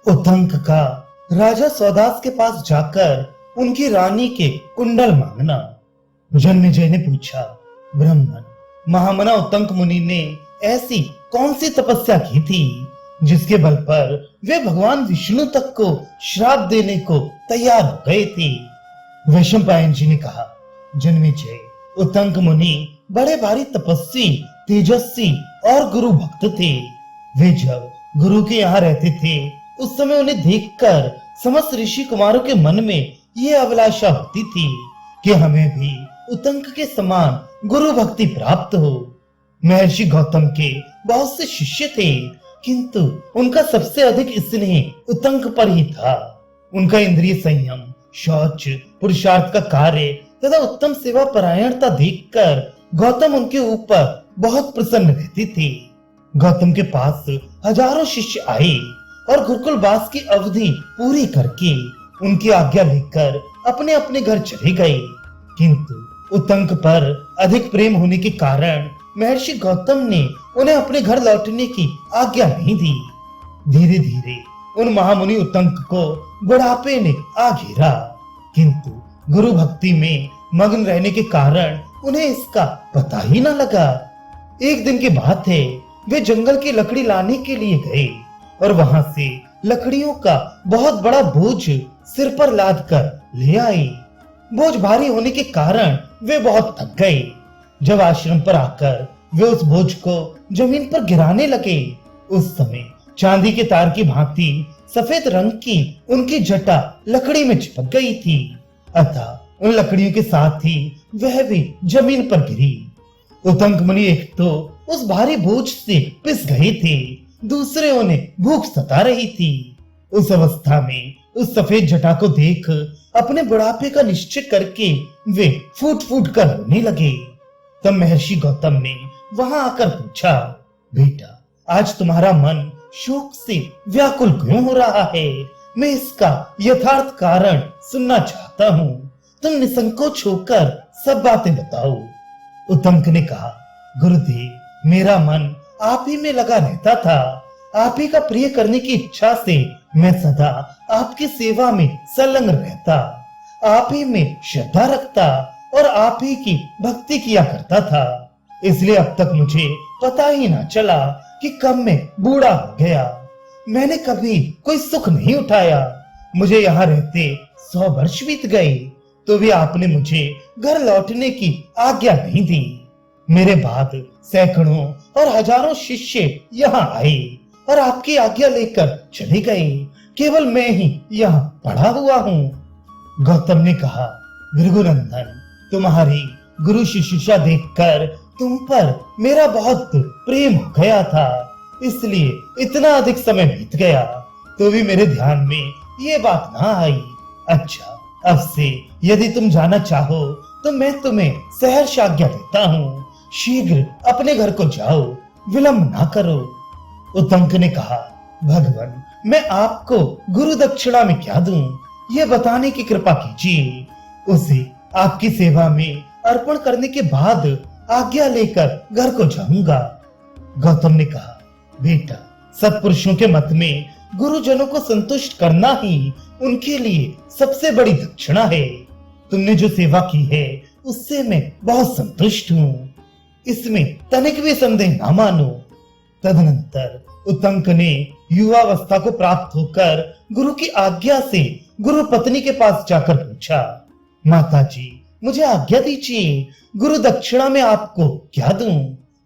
उतंक का राजा सौदास के पास जाकर उनकी रानी के कुंडल मांगना। जन्मेजय ने पूछा, ब्राह्मण, महामना उतंक मुनि ने ऐसी कौन सी तपस्या की थी जिसके बल पर वे भगवान विष्णु तक को श्राप देने को तैयार हो गए थे? वैशंपायन जी ने कहा, जन्मेजय, उतंक मुनि बड़े भारी तपस्वी, तेजस्वी और गुरु भक्त थे। वे जब गुरु के यहाँ रहते थे उस समय उन्हें देखकर समस्त ऋषि कुमारों के मन में ये अभिलाषा होती थी कि हमें भी उतंक के समान गुरु भक्ति प्राप्त हो। महर्षि गौतम के बहुत से शिष्य थे, किंतु उनका सबसे अधिक स्नेह उतंक पर ही था। उनका इंद्रिय संयम, शौच, पुरुषार्थ का कार्य तथा उत्तम सेवा परायणता देखकर गौतम उनके ऊपर बहुत प्रसन्न रहते थे। गौतम के पास हजारों शिष्य आए और गुरुकुल वास की अवधि पूरी करके उनकी आज्ञा लेकर अपने अपने घर चले गए, किंतु उतंक पर अधिक प्रेम होने के कारण महर्षि गौतम ने उन्हें अपने घर लौटने की आज्ञा नहीं दी। धीरे धीरे उन महामुनि उतंक को बुढ़ापे ने आ घेरा, किंतु गुरु भक्ति में मग्न रहने के कारण उन्हें इसका पता ही न लगा। एक दिन की बात है, वे जंगल की लकड़ी लाने के लिए गए और वहां से लकड़ियों का बहुत बड़ा बोझ सिर पर लाद कर ले आए। बोझ भारी होने के कारण वे बहुत थक गए। जब आश्रम पर आकर वे उस बोझ को जमीन पर गिराने लगे, उस समय चांदी के तार की भांति सफेद रंग की उनकी जटा लकड़ी में चिपक गई थी, अतः उन लकड़ियों के साथ ही वह भी जमीन पर गिरी। उतंक मुनि एक तो उस भारी बोझ से पिस गए थे, दूसरे उन्हें भूख सता रही थी। उस अवस्था में उस सफेद जटा को देख अपने बुढ़ापे का निश्चय करके वे फूट फूट कर रोने लगे। तब महर्षि गौतम ने वहां आकर पूछा, बेटा, आज तुम्हारा मन शोक से व्याकुल क्यों हो रहा है? मैं इसका यथार्थ कारण सुनना चाहता हूँ। तुम निसंकोच होकर सब बातें बताओ। उतंक ने कहा, गुरुदेव, मेरा मन आप ही में लगा रहता था। आप ही का प्रिय करने की इच्छा से मैं सदा आपकी सेवा में संलग्न रहता, आप ही में श्रद्धा रखता और आप ही की भक्ति किया करता था। इसलिए अब तक मुझे पता ही ना चला कि कब मैं बूढ़ा हो गया। मैंने कभी कोई सुख नहीं उठाया। मुझे यहाँ रहते 100 वर्ष बीत गए तो भी आपने मुझे घर लौटने की आज्ञा नहीं दी। मेरे बाद सैकड़ों और हजारों शिष्य यहाँ आए और आपकी आज्ञा लेकर चले गए। केवल मैं ही यहाँ पड़ा हुआ हूँ। गौतम ने कहा, भृगुनंदन, तुम्हारी गुरु शुश्रूषा देखकर तुम पर मेरा बहुत प्रेम हो गया था, इसलिए इतना अधिक समय बीत गया तो भी मेरे ध्यान में ये बात ना आई। अच्छा, अब से यदि तुम जाना चाहो तो मैं तुम्हें सहर्ष आज्ञा देता हूँ। शीघ्र अपने घर को जाओ, विलंब ना करो। उतंक ने कहा, भगवान, मैं आपको गुरु दक्षिणा में क्या दूं, ये बताने की कृपा कीजिए। उसे आपकी सेवा में अर्पण करने के बाद आज्ञा लेकर घर को जाऊंगा। गौतम ने कहा, बेटा, सत्पुरुषों के मत में गुरुजनों को संतुष्ट करना ही उनके लिए सबसे बड़ी दक्षिणा है। तुमने जो सेवा की है उससे मैं बहुत संतुष्ट हूँ, इसमें तनिक भी संदेह ना मानो। तदनंतर उतंक ने युवावस्था को प्राप्त होकर गुरु की आज्ञा से गुरु पत्नी के पास जाकर पूछा, माताजी, मुझे आज्ञा दीजिए, गुरु दक्षिणा में आपको क्या दूं?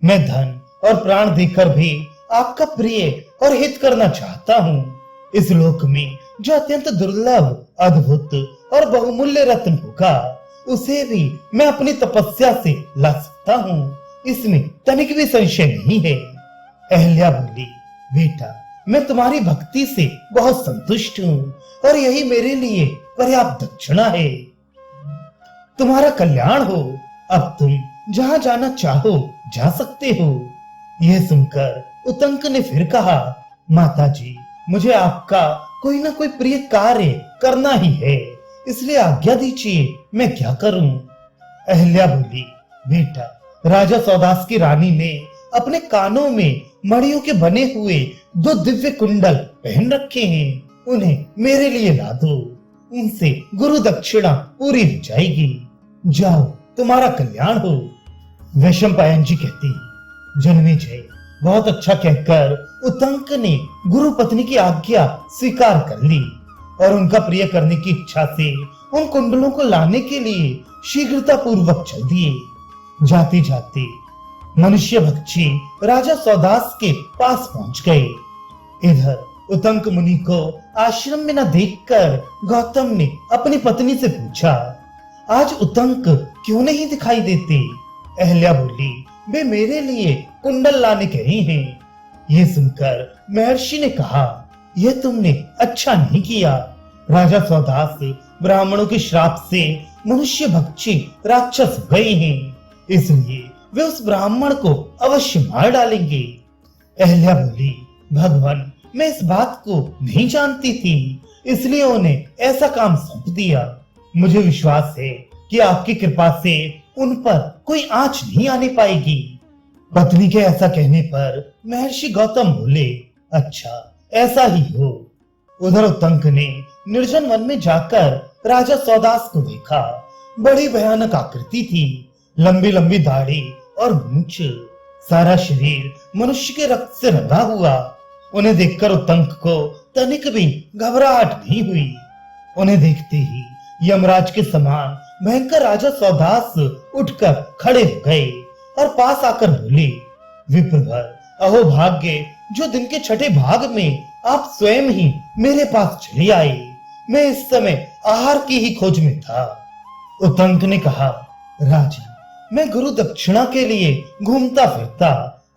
मैं धन और प्राण देकर भी आपका प्रिय और हित करना चाहता हूँ। इस लोक में जो अत्यंत दुर्लभ, अद्भुत और बहुमूल्य रत्न होगा, उसे भी मैं अपनी तपस्या से ला सकता हूँ, इसमें तनिक भी संशय नहीं है। अहल्या बोली, बेटा, मैं तुम्हारी भक्ति से बहुत संतुष्ट हूँ और यही मेरे लिए पर्याप्त दक्षिणा है। तुम्हारा कल्याण हो। अब तुम जहाँ जाना चाहो जा सकते हो। यह सुनकर उतंक ने फिर कहा, माताजी, मुझे आपका कोई ना कोई प्रिय कार्य करना ही है, इसलिए आज्ञा दीजिए, मैं क्या करूं? अहल्या बोली, बेटा, राजा सौदास की रानी ने अपने कानों में मणियों के बने हुए 2 दिव्य कुंडल पहन रखे हैं। उन्हें मेरे लिए ला दो, उनसे गुरु दक्षिणा पूरी हो जाएगी। जाओ, तुम्हारा कल्याण हो। वैशंपायन जी कहती, जन्मेजय बहुत अच्छा कहकर उत्तंक ने गुरु पत्नी की आज्ञा स्वीकार कर ली और उनका प्रिय करने की इच्छा से उन कुंडलों को लाने के लिए शीघ्रता पूर्वक चल दिए। जाते जाते मनुष्य भक्षी राजा सौदास के पास पहुंच गए। इधर उत्तंक मुनि को आश्रम में न देखकर गौतम ने अपनी पत्नी से पूछा, आज उत्तंक क्यों नहीं दिखाई देते? अहल्या बोली, वे मेरे लिए कुंडल लाने गए हैं। ये सुनकर महर्षि ने कहा, यह तुमने अच्छा नहीं किया। राजा सौदास ब्राह्मणों के श्राप से मनुष्य भक्षी राक्षस हो गए हैं, इसलिए वे उस ब्राह्मण को अवश्य मार डालेंगे। अहल्या बोली, भगवान, मैं इस बात को नहीं जानती थी, इसलिए उन्हें ऐसा काम सौंप दिया। मुझे विश्वास है कि आपकी कृपा से उन पर कोई आंच नहीं आने पाएगी। पत्नी के ऐसा कहने पर महर्षि गौतम बोले, अच्छा ऐसा ही हो। उधर उत्तंक ने निर्जन वन में जाकर राजा सौदास को देखा। बड़ी भयानक आकृति थी, लंबी लंबी दाढ़ी और मूंछ, सारा शरीर मनुष्य के रक्त से रंगा हुआ। उन्हें देखकर उत्तंक को तनिक भी घबराहट नहीं हुई। उन्हें देखते ही यमराज के समान भयंकर राजा सौदास उठकर खड़े हो गए और पास आकर बोले, विप्रवर, अहो भाग्य जो दिन के छठे भाग में आप स्वयं ही मेरे पास चले आए। मैं इस समय आहार की ही खोज में था। उत्तंक ने कहा, राजा, मैं गुरु दक्षिणा के लिए घूमता फिरता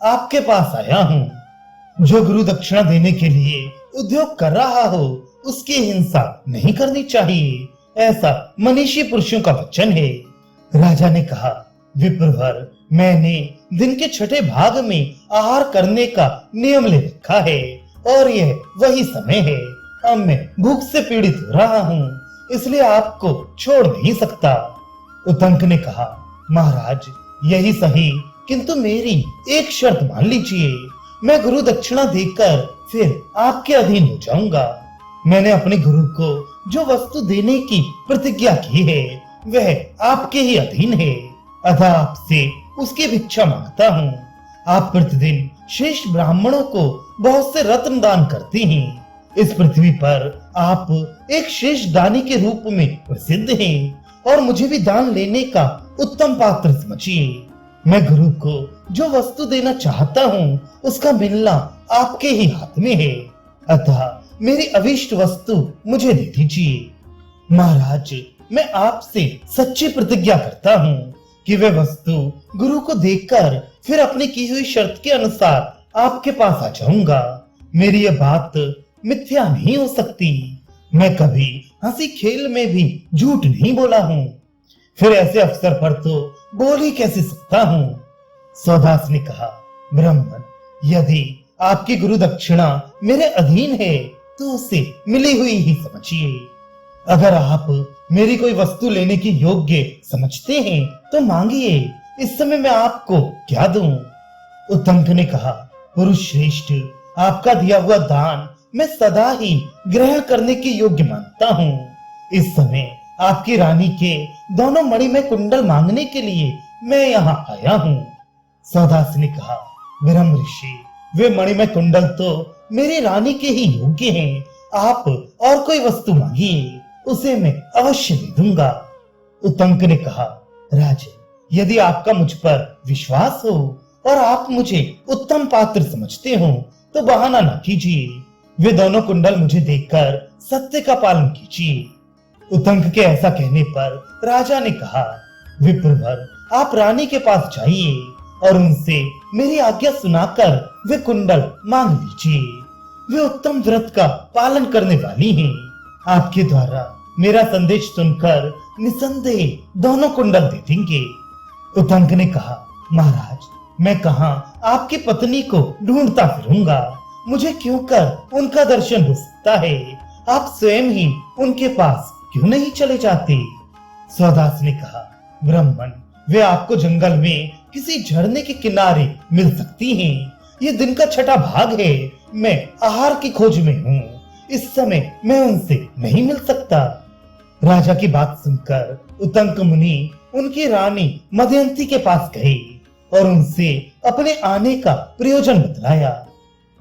आपके पास आया हूँ। जो गुरु दक्षिणा देने के लिए उद्योग कर रहा हो उसकी हिंसा नहीं करनी चाहिए, ऐसा मनीषी पुरुषों का वचन है। राजा ने कहा, विप्रवर, मैंने दिन के छठे भाग में आहार करने का नियम ले रखा है और यह वही समय है। अब मैं भूख से पीड़ित हो रहा हूँ, इसलिए आपको छोड़ नहीं सकता। उत्तंक ने कहा, महाराज, यही सही, किंतु मेरी एक शर्त मान लीजिए। मैं गुरु दक्षिणा देकर फिर आपके अधीन हो जाऊंगा। मैंने अपने गुरु को जो वस्तु देने की प्रतिज्ञा की है वह आपके ही अधीन है, अतः आपसे उसकी भिक्षा मांगता हूँ। आप प्रतिदिन श्रेष्ठ ब्राह्मणों को बहुत से रत्न दान करते हैं। इस पृथ्वी पर आप एक श्रेष्ठ दानी के रूप में प्रसिद्ध हैं और मुझे भी दान लेने का उत्तम पात्र समझिए। मैं गुरु को जो वस्तु देना चाहता हूँ उसका मिलना आपके ही हाथ में है, अतः मेरी अभीष्ट वस्तु मुझे दे दीजिए। महाराज, मैं आपसे सच्ची प्रतिज्ञा करता हूँ कि वे वस्तु गुरु को देकर फिर अपनी की हुई शर्त के अनुसार आपके पास आ जाऊंगा। मेरी यह बात मिथ्या नहीं हो सकती। मैं कभी हंसी खेल में भी झूठ नहीं बोला हूँ, फिर ऐसे अवसर पर तो बोल ही कैसे सकता हूँ। सौदास ने कहा, ब्राह्मण, यदि आपकी गुरु दक्षिणा मेरे अधीन है तो उसे मिली हुई ही समझिए। अगर आप मेरी कोई वस्तु लेने की योग्य समझते हैं तो मांगिए, इस समय मैं आपको क्या दूं? उत्तंक ने कहा, पुरुष श्रेष्ठ, आपका दिया हुआ दान मैं सदा ही ग्रहण करने के योग्य मानता हूँ। इस समय आपकी रानी के दोनों मणिमय कुंडल मांगने के लिए मैं यहाँ आया हूँ। सौदास ने कहा, ब्रह्म ऋषि, वे मणिमय कुंडल तो मेरी रानी के ही योग्य हैं। आप और कोई वस्तु मांगिए, उसे मैं अवश्य दे दूंगा। उत्तंक ने कहा, राजन, यदि आपका मुझ पर विश्वास हो और आप मुझे उत्तम पात्र समझते हो तो बहाना न कीजिए। वे दोनों कुंडल मुझे देकर सत्य का पालन कीजिए। उत्तंक के ऐसा कहने पर राजा ने कहा, विप्रवर, आप रानी के पास जाइए और उनसे मेरी आज्ञा सुनाकर वे कुंडल मांग लीजिए। वे उत्तम व्रत का पालन करने वाली हैं। आपके द्वारा मेरा संदेश सुनकर निसंदेह दोनों कुंडल दे देंगे। उत्तंक ने कहा, महाराज, मैं कहाँ आपकी पत्नी को ढूंढता फिरूंगा? मुझे क्यों कर उनका दर्शन हो सकता है? आप स्वयं ही उनके पास क्यों नहीं चले जाते? सौदास ने कहा, ब्राह्मण, वे आपको जंगल में किसी झरने के किनारे मिल सकती हैं। ये दिन का छठा भाग है। मैं आहार की खोज में हूँ, इस समय मैं उनसे नहीं मिल सकता। राजा की बात सुनकर उतंक मुनि उनकी रानी मदयंती के पास गए और उनसे अपने आने का प्रयोजन बतलाया।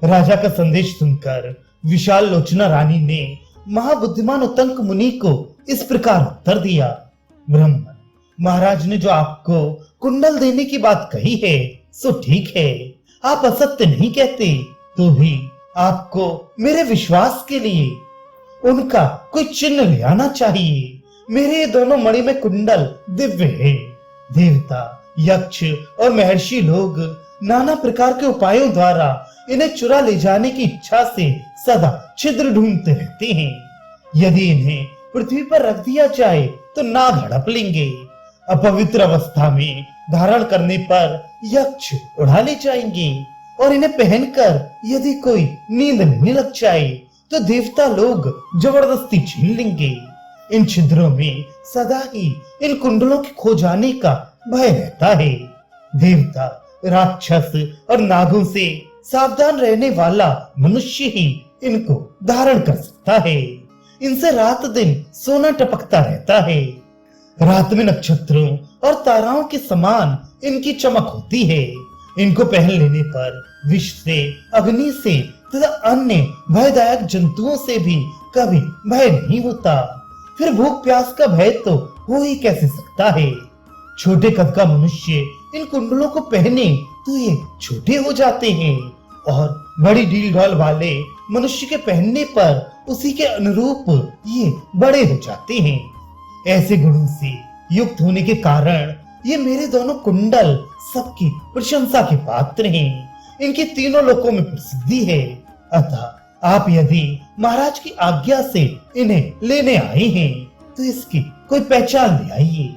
राजा का संदेश सुनकर विशाल लोचना रानी ने महाबुद्धिमान उतंक मुनि को इस प्रकार उत्तर दिया। ब्राह्मण, महाराज ने जो आपको कुंडल देने की बात कही है सो ठीक है, आप असत्य नहीं कहते, तो भी आपको मेरे विश्वास के लिए उनका कोई चिन्ह ले आना चाहिए। मेरे ये दोनों मणि में कुंडल दिव्य है। देवता, यक्ष और महर्षि लोग नाना प्रकार के उपायों द्वारा इन्हें चुरा ले जाने की इच्छा से सदा छिद्र ढूंढते रहते हैं। यदि इन्हें पृथ्वी पर रख दिया जाए तो नाग हड़प लेंगे। अपवित्र अवस्था में धारण करने पर यक्ष उड़ा ले जाएंगे और इन्हें पहनकर यदि कोई नींद नहीं लग जाए तो देवता लोग जबरदस्ती छीन लेंगे। इन छिद्रों में सदा ही इन कुंडलों के खो जाने का भय रहता है। देवता, राक्षस और नागों से सावधान रहने वाला मनुष्य ही इनको धारण कर सकता है। इनसे रात दिन सोना टपकता रहता है। रात में नक्षत्रों और ताराओं के समान इनकी चमक होती है। इनको पहन लेने पर विष से, अग्नि से तथा अन्य भयदायक जंतुओं से भी कभी भय नहीं होता। फिर भूख प्यास का भय तो हो ही कैसे सकता है। छोटे कद का मनुष्य इन कुंडलों को पहने तो ये छोटे हो जाते हैं और बड़ी ढील ढाल वाले मनुष्य के पहनने पर उसी के अनुरूप ये बड़े हो जाते हैं। ऐसे गुणों से युक्त होने के कारण ये मेरे दोनों कुंडल सबकी प्रशंसा के पात्र हैं। इनकी तीनों लोकों में प्रसिद्धि है। अतः आप यदि महाराज की आज्ञा से इन्हें लेने आए हैं तो इसकी कोई पहचान ले आइए।